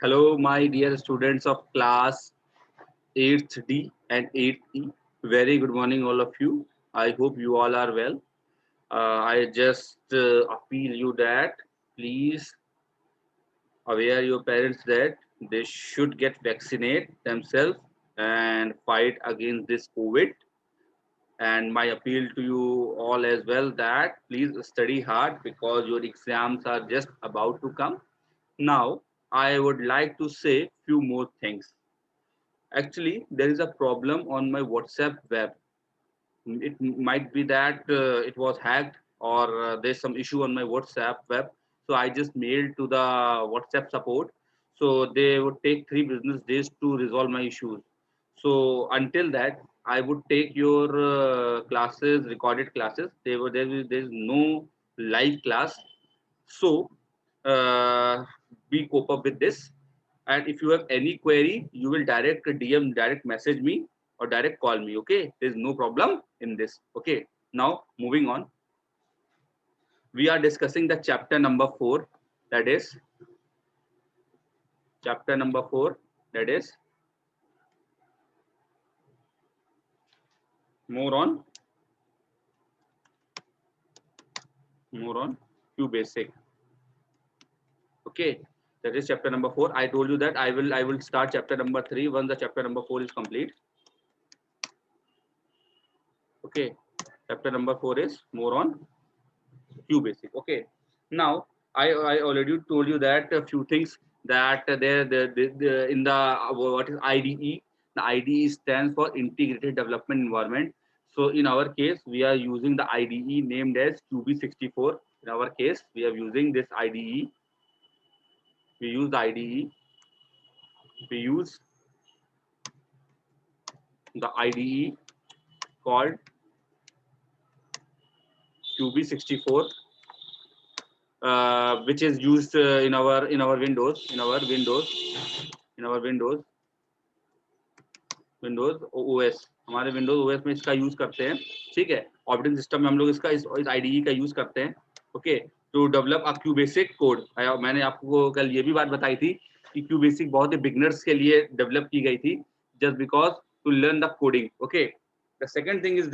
Hello, my dear students of class 8th D and 8th E. Very good morning, all of you. I hope you all are well. I just appeal you that please aware your parents that they should get vaccinate themselves and fight against this COVID. And my appeal to you all as well that please study hard because your exams are just about to come. Now, I would like to say few more things. Actually, there is a problem on my WhatsApp web. It might be that it was hacked or there's some issue on my WhatsApp web. So I just mailed to the WhatsApp support. So they would take 3 business days to resolve my issues. So until that, I would take your classes, recorded classes. There is no live class. So we cope up with this. And if you have any query, you will direct DM, direct message me or direct call me. Okay, there's no problem in this. Okay, now moving on, we are discussing the chapter number 4, that is chapter number 4, that is more on more on Q basic. Okay, that is chapter number 4. I told you that I will start chapter number 3 once the chapter number 4 is complete. Okay, chapter number 4 is more on Q basic. Okay, now I already told you that a few things that in the what is IDE. The IDE stands for Integrated Development Environment. So in our case, we are using the IDE named as QB64. In our case, we are using this IDE. We use the IDE. We use the IDE called QB64, which is used in our Windows, Windows OS. हमारे Windows OS में इसका use करते हैं. ठीक है, operating system में हम लोग इसका इस आईडीई का यूज करते हैं. Okay, to develop a Q basic code. मैंने आपको कल ये भी बात बताई थी कि क्यू बेसिक बहुत ही बिगनर्स के लिए डेवलप की गई थी, just because to learn the coding. Okay, the second thing is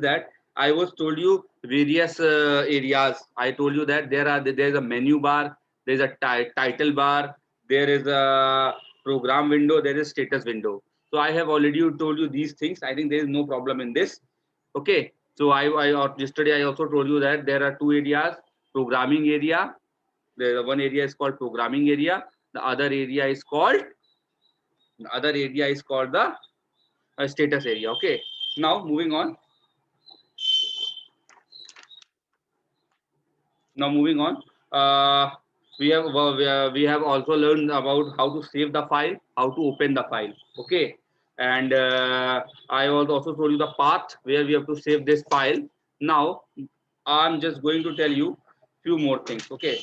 that I was told you various areas. I told you that there is a menu bar, there is a title bar, there is a program window, there is status window. So I have already told you these things. I think there is no problem in this. Okay, so yesterday I also told you that there are two areas: programming area. The one area is called programming area. The other area is called the status area. Okay, now moving on. Uh, we have also learned about how to save the file, how to open the file. Okay, and I also told you the path where we have to save this file. Now I'm just going to tell you few more things. Okay,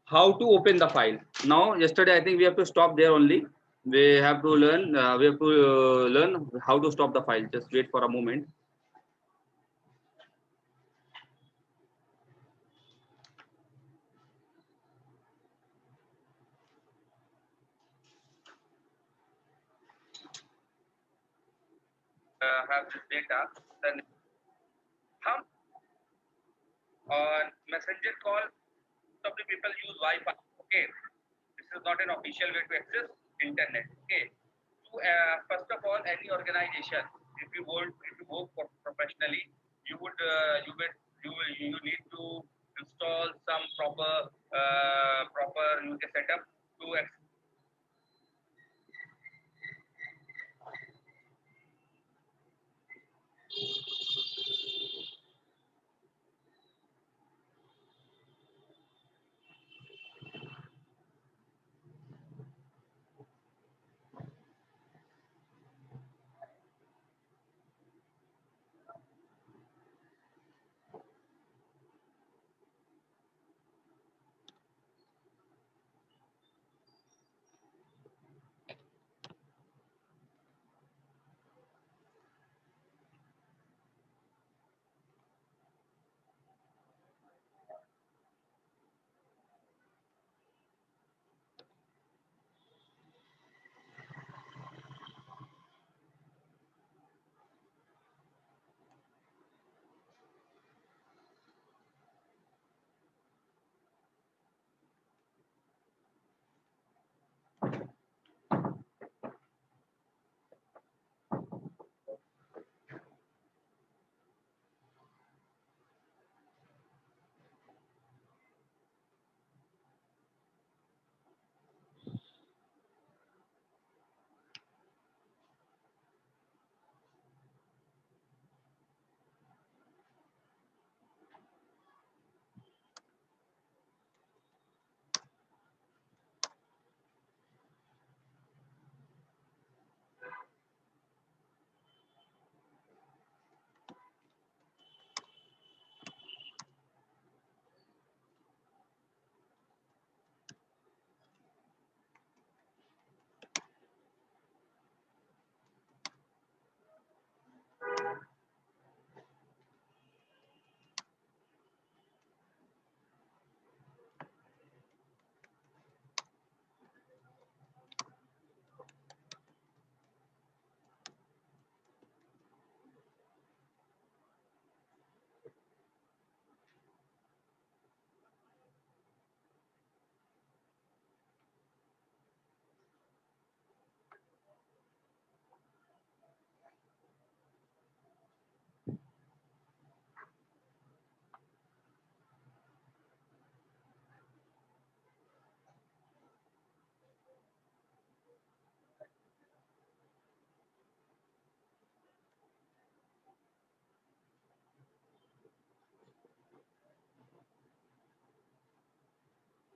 how to open the file. Now yesterday I think we have to stop there only. We have to learn how to stop the file. Just wait for a moment. Have this data, then हम on messenger call, some of the people use Wi-Fi. Okay, this is not an official way to access internet. Okay, to first of all, any organization, if you work for professionally, you would you need to install some proper user setup to access.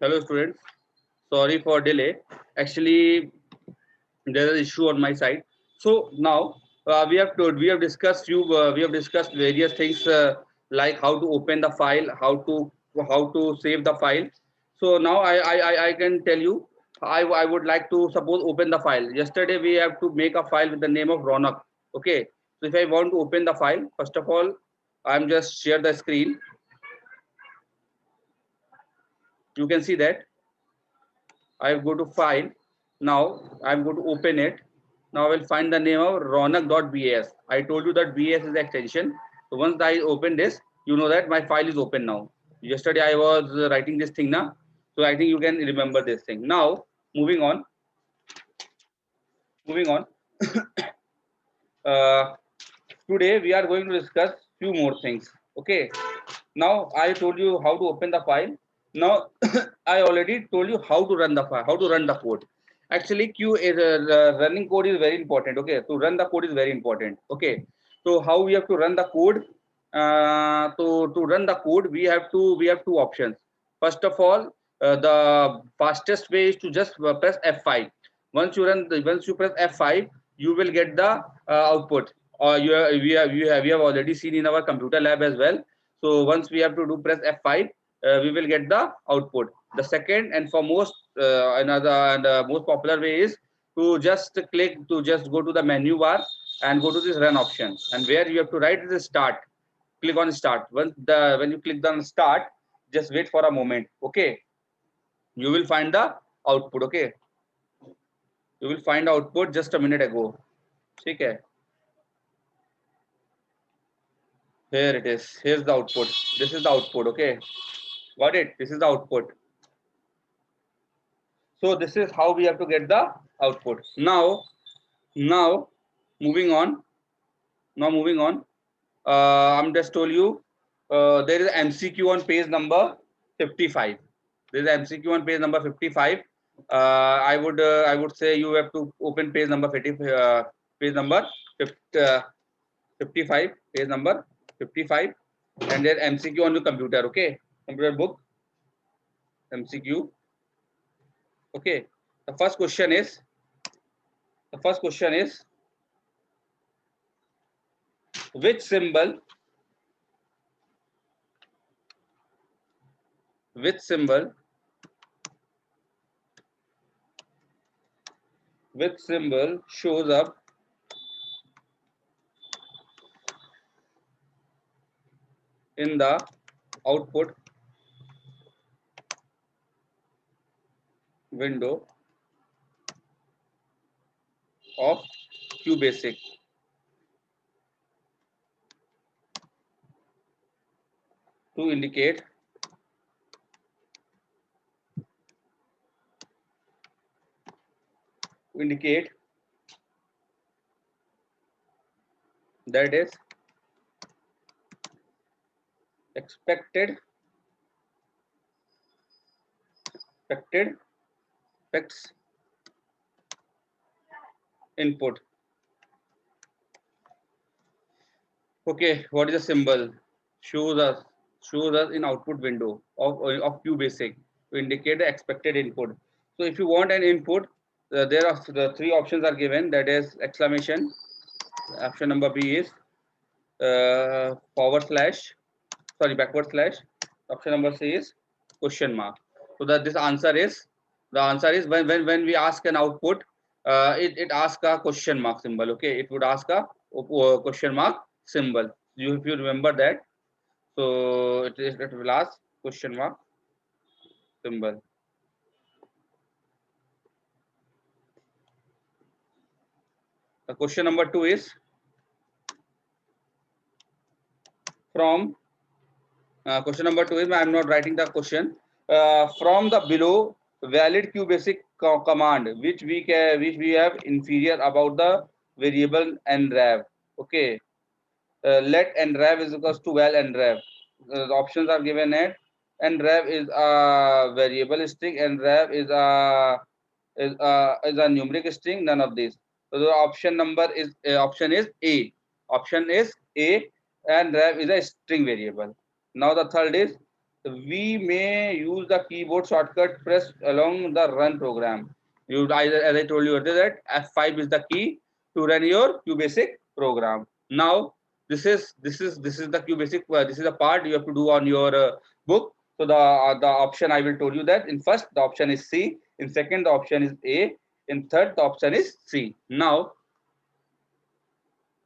Hello students, sorry for delay. Actually, there is an issue on my side. So now we have discussed various things like how to open the file, how to save the file. So now I can tell you, I would like to suppose open the file. Yesterday we have to make a file with the name of Ronak. Okay, so if I want to open the file, first of all, I'm just share the screen. You can see that I go to file. Now I'm going to open it. Now I will find the name of ronak.bas. I told you that bas is the extension. So once I open this, you know that my file is open now. Yesterday I was writing this thing now. So I think you can remember this thing. Now moving on. Moving on. uh, Today we are going to discuss few more things. Okay. Now I told you how to open the file. Now I already told you how to run the file, how to run the code. Actually, Q is running code is very important. Okay, to run the code is very important. Okay, so how we have to run the code? To run the code, we have two options. First of all, the fastest way is to just press F5. Once you press F5, you will get the output. We have already seen in our computer lab as well. So once we have to do press F5, we will get the output. The second and for most another and most popular way is to just go to the menu bar and go to this run option, and where you have to write the start. Click on start. When you click on start, just wait for a moment. Okay, you will find the output. Okay, you will find output just a minute ago. Okay, here it is. Here's the output. This is the output. Okay, got it. This is the output. So this is how we have to get the output. Now moving on. Now moving on. I'm just told you there is MCQ on page number 55. There is MCQ on page number 55. I would say you have to open page number 50, page number 50, 55, page number 55, and there MCQ on your computer. Okay, computer book MCQ. Okay, the first question is which symbol which symbol which symbol shows up in the output window of QBasic to indicate that is expected text input. Okay, what is the symbol? Shows us in output window of QBasic to indicate the expected input. So if you want an input, there are the three options are given. That is exclamation. Option number B is forward slash. Sorry, backward slash. Option number C is question mark. So that this answer is the answer is when we ask an output, it asks a question mark symbol. Okay, it would ask a question mark symbol. If you remember that, so it will ask question mark symbol. The question number 2 is from question number 2 is, I am not writing the question. From the below valid QBasic command, which we have inferior about the variable nrav. Okay, let nrav is equals to val nrav. The options are given at nrav is a variable string, nrav is a numeric string. None of these. So the option is A. Option is A, and nrav is a string variable. Now the third is we may use the keyboard shortcut press along the run program. As I told you earlier, that F5 is the key to run your QBasic program. Now this is the QBasic. This is the part you have to do on your book. So the option I will told you that in first the option is C, in second the option is A, in third the option is C. Now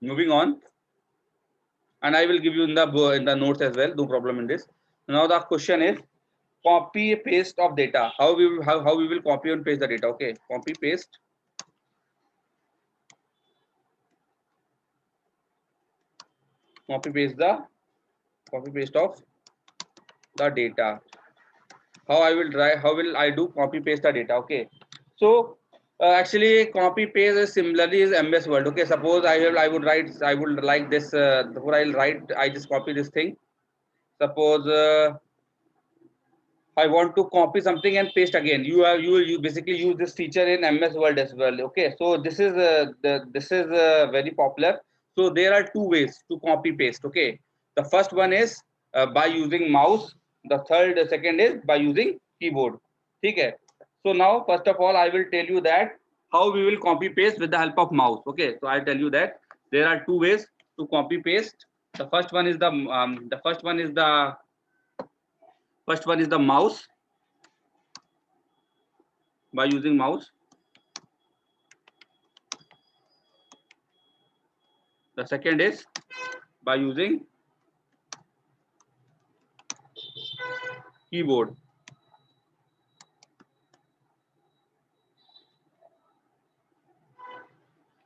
moving on, and I will give you in the notes as well. No problem in this. Now the question is copy paste of data. How we will copy and paste the data. Okay, copy paste copy paste of the data. How will I do copy paste the data? Okay, so actually copy paste is similarly is MS Word. Okay, suppose I would like this. Before I'll write, I just copy this thing. Suppose I want to copy something and paste again. You basically use this feature in MS Word as well. Okay, so this is very popular. So there are two ways to copy paste. Okay, the first one is by using mouse. The second is by using keyboard. Okay. So now first of all I will tell you that how we will copy paste with the help of mouse. Okay, so I tell you that there are two ways to copy paste. The first one is the mouse, by using mouse. The second is by using keyboard.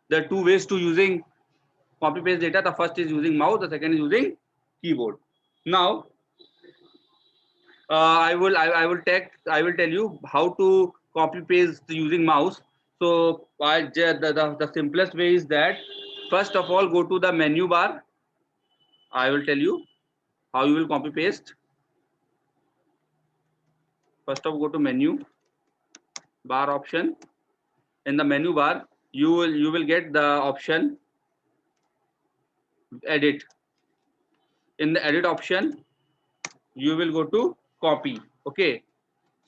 There are two ways to using copy paste data. The first is using mouse, the second is using keyboard. Now I will tell you how to copy paste using mouse. So the simplest way is that first of all go to the menu bar. I will tell you how you will copy paste. First of all go to menu bar option. In the menu bar you will get the option edit. In the edit option you will go to copy. Okay,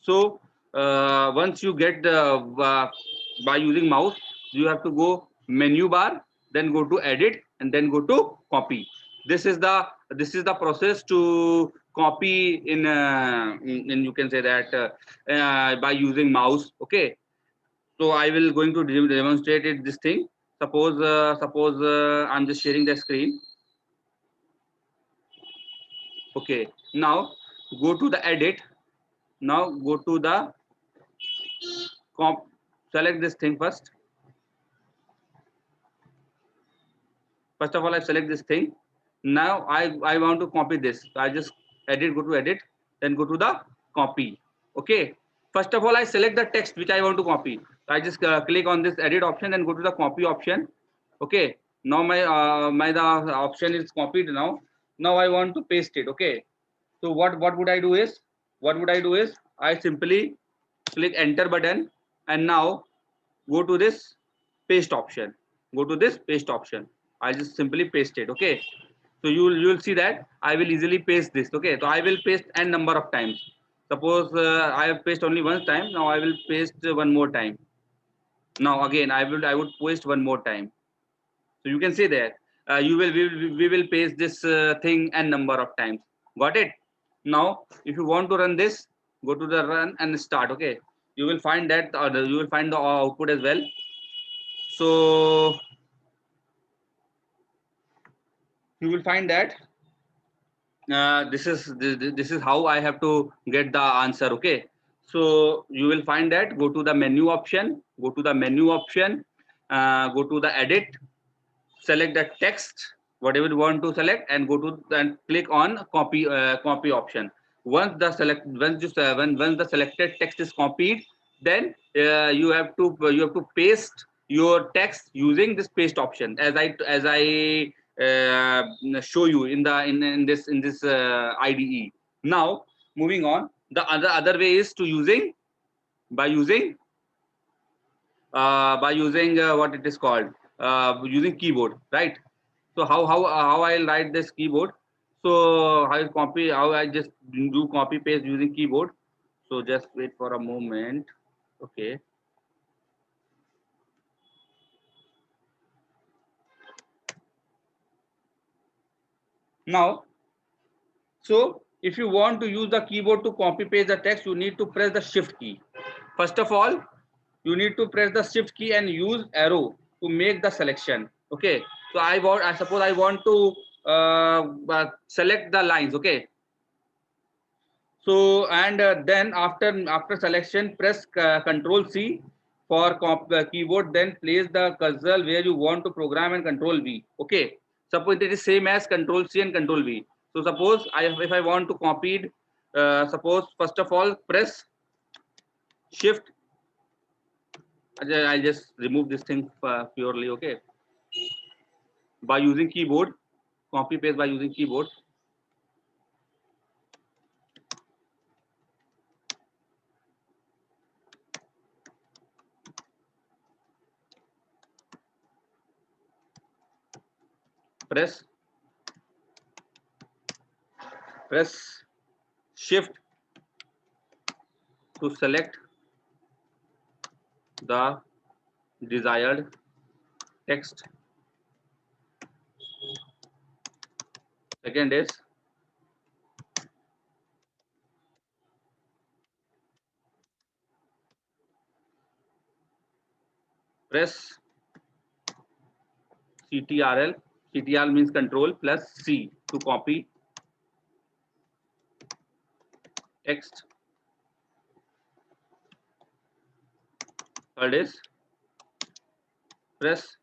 so once you get by using mouse you have to go menu bar, then go to edit, and then go to copy. This is the process to copy in you can say that by using mouse. Okay, so I will going to demonstrate it this thing. Suppose I'm just sharing the screen. Okay, now go to the edit. Now go to the select this thing first. First of all I select this thing. Now I want to copy this, so I just go to edit, then go to the copy. Okay, first of all I select the text which I want to copy. I just click on this edit option and go to the copy option. Okay, now my the option is copied. Now I want to paste it. Okay, so what would I do is I simply click enter button, and now go to this paste option. I just simply paste it. Okay, so you will see that I will easily paste this. Okay, so I will paste n number of times. Suppose I have paste only one time. Now I will paste one more time. Now again I would paste one more time. So you can see that we will paste this thing n number of times. Got it? Now if you want to run this, go to the run and start. Okay, you will find that you will find the output as well. So you will find that this is how I have to get the answer. Okay, so you will find that go to the menu option, go to the edit, select the text whatever you want to select, and go to and click on copy option. Once the selected text is copied, then you have to paste your text using this paste option, as I show you in this IDE. Now moving on, the other way is to using by using what it is called using keyboard, right? So how I'll write this keyboard. So how I just do copy paste using keyboard. So just wait for a moment. Okay. Now, so if you want to use the keyboard to copy paste the text, you need to press the shift key. First of all, you need to press the shift key and use arrow to make the selection. Okay. So I suppose I want to select the lines. Okay. So and then after selection, press Control C for keyboard. Then place the cursor where you want to program and Control V. Okay. Suppose it is same as Control C and Control V. So suppose if I want to copy it, suppose first of all press Shift. I just remove this thing purely. Okay. By using keyboard, copy paste by using keyboard. Press Shift to select the desired text. Second is press CTRL. CTRL means control plus C to copy text. Third is press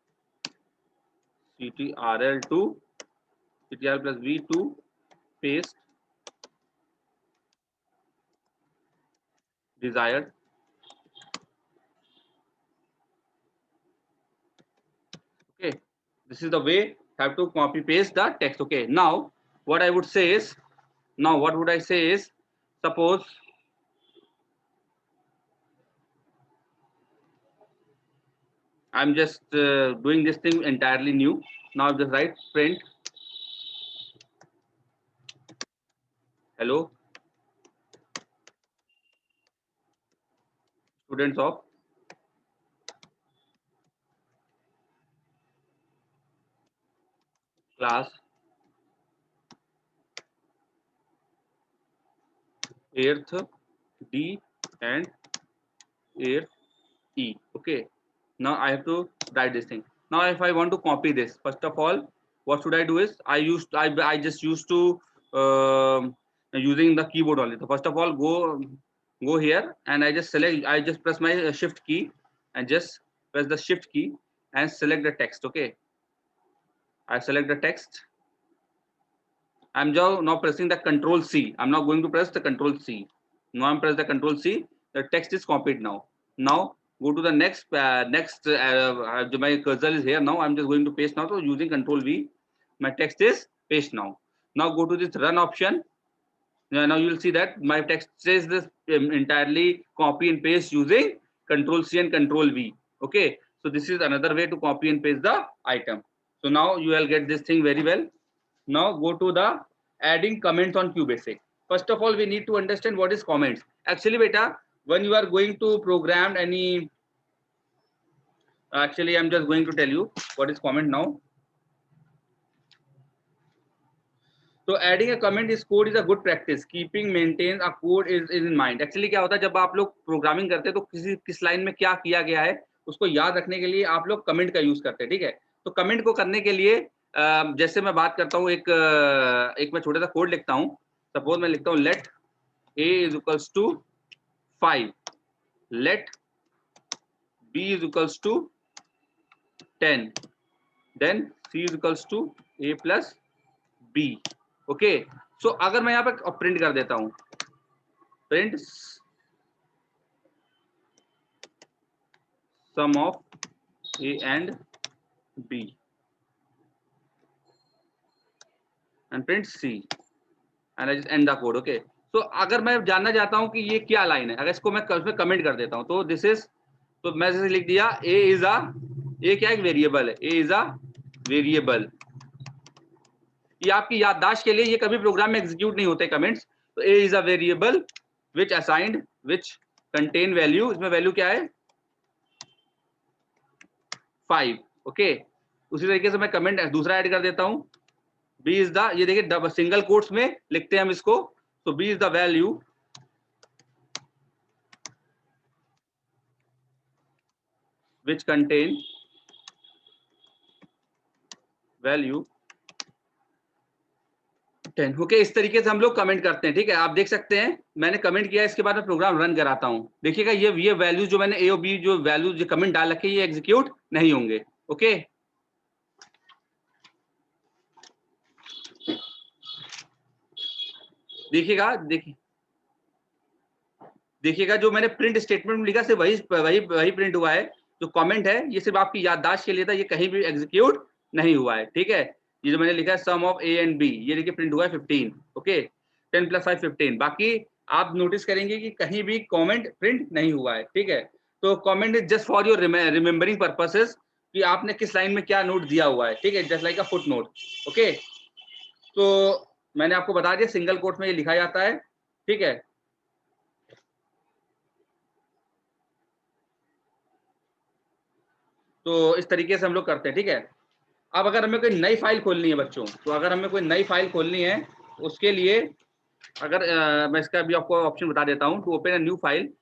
CTRL plus V to paste desired. Okay, this is the way have to copy paste the text. Okay, now what I would say is, suppose I'm just doing this thing entirely new. Now just write print hello students of class 8th D and 8th E. Okay, now I have to write this thing. Now if I want to copy this, first of all what should I do is I just used to using the keyboard only. So first of all go here and I just press my shift key and just press the shift key and select the text. Okay, I select the text. I'm now pressing the Control C. I'm now going to press the Control C. Now I'm press the Control C. The text is copied now. Now go to the next. My cursor is here now. I'm just going to paste now. So using Control V, my text is paste now. Now go to this Run option. Now you will see that my text says this entirely copy and paste using Control C and Control V. Okay. So this is another way to copy and paste the item. So now you will get this thing very well. Now go to the adding comments on QBasic. First of all, we need to understand what is comments. Actually, beta, when you are going to program any, actually, I'm just going to tell you what is comment now. So adding a comment is code is a good practice. Keeping maintain a code is in mind. Actually क्या होता है जब आप लोग programming करते हैं तो किस लाइन में क्या किया गया है उसको याद रखने के लिए आप लोग कमेंट का यूज करते हैं. ठीक है, तो कमेंट को करने के लिए जैसे मैं बात करता हूँ एक मैं छोटा सा कोड लिखता हूँ. सपोज मैं लिखता हूँ late a is equals to 5, let b is equals to 10, then c is equals to a plus b. Okay, so अगर मैं यहाँ पे प्रिंट कर देता हूं print sum of a and b and print c and I just end the code. Okay, so अगर मैं जानना चाहता हूं कि ये क्या लाइन है, अगर इसको मैं उसमें कमेंट कर देता हूं तो दिस इज, तो मैं जैसे लिख दिया ए इज अ, ए क्या एक वेरिएबल है, ए इज अ वेरिएबल. ये आपकी याददाश्त के लिए, ये कभी प्रोग्राम में एग्जीक्यूट नहीं होते कमेंट्स। तो a is a variable which assigned which contain value, इसमें वैल्यू क्या है 5। ओके, उसी तरीके से मैं कमेंट दूसरा ऐड कर देता हूं, बी इज द, ये देखिए सिंगल कोट्स में लिखते हैं हम इसको, तो B is the value which contain value 10। Okay, इस तरीके से हम लोग कमेंट करते हैं। ठीक है, आप देख सकते हैं मैंने कमेंट किया, इसके बाद मैं प्रोग्राम रन कराता हूं, देखिएगा ये वैल्यू जो मैंने ए और बी जो वैल्यू जो कमेंट डाल रखे ये एग्जीक्यूट नहीं होंगे। ओके, देखिएगा देखिएगा जो मैंने प्रिंट स्टेटमेंट में लिखा सिर्फ वही प्रिंट हुआ है। जो कमेंट है ये सिर्फ आपकी याददाश्त के लिए था, ये कहीं भी एग्जीक्यूट नहीं हुआ है। ठीक है, ये जो मैंने लिखा है सम ऑफ ए एंड बी, ये देखिए प्रिंट हुआ है 15। ओके, 10 + 5 15। बाकी आप नोटिस करेंगे कि कहीं भी कमेंट प्रिंट नहीं हुआ है। ठीक है, तो comment is just for your remembering purposes कि आपने किस लाइन में क्या नोट दिया हुआ है। ठीक है, just like a foot note. Okay, तो मैंने आपको बता दिया सिंगल कोट में ये लिखा जाता है। ठीक है, तो इस तरीके से हम लोग करते हैं। ठीक है, अब अगर हमें कोई नई फाइल खोलनी है बच्चों, तो अगर हमें कोई नई फाइल खोलनी है उसके लिए अगर मैं इसका भी आपको ऑप्शन बता देता हूं, to open a new file,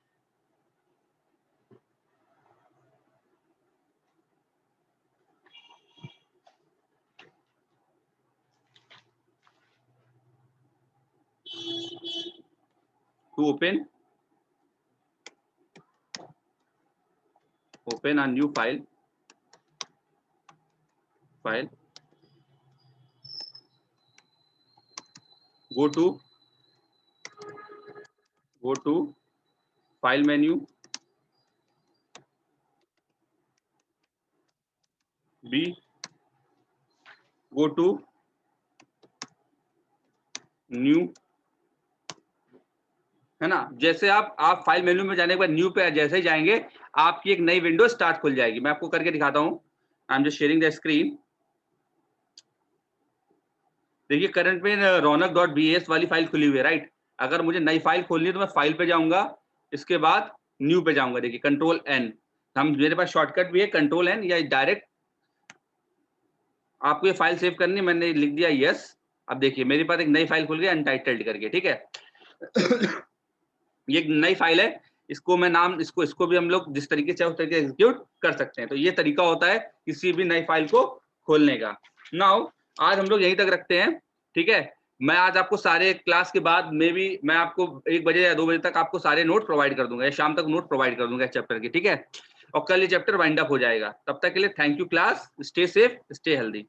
to open a new file, go to file menu, B, go to new, है ना। जैसे आप फाइल मेन्यू में जाने के बाद न्यू पे जैसे ही जाएंगे आपकी एक नई विंडो स्टार्ट खुल जाएगी। मैं आपको करके दिखाता हूं, I am just sharing the screen. देखिए करंट में रौनक.bs वाली फाइल खुली हुई है, राइट। अगर मुझे नई फाइल खोलनी है तो मैं फाइल पे जाऊंगा, इसके बाद न्यू पे जाऊंगा। देखिए कंट्रोल एन, हम मेरे पास शॉर्टकट भी है कंट्रोल एन, या डायरेक्ट आपको ये फाइल सेव करनी है, मैंने लिख दिया यस। अब देखिए मेरे पास एक नई फाइल खुल गई अनटाइटल्ड करके। ठीक है ये एक नई फाइल है, इसको मैं नाम इसको भी हम लोग जिस तरीके से उस तरीके एग्जीक्यूट कर सकते हैं। तो ये तरीका होता है किसी भी नई फाइल को खोलने का। नाउ आज हम लोग यहीं तक रखते हैं। ठीक है, मैं आज आपको सारे क्लास के बाद में भी मैं आपको 1 बजे या 2 बजे तक आपको सारे नोट प्रोवाइड कर दूंगा, या शाम तक नोट प्रोवाइड कर दूंगा चैप्टर के। ठीक है, और कल ये चैप्टर वाइंड अप हो जाएगा। तब तक के लिए thank you class, stay safe, stay healthy.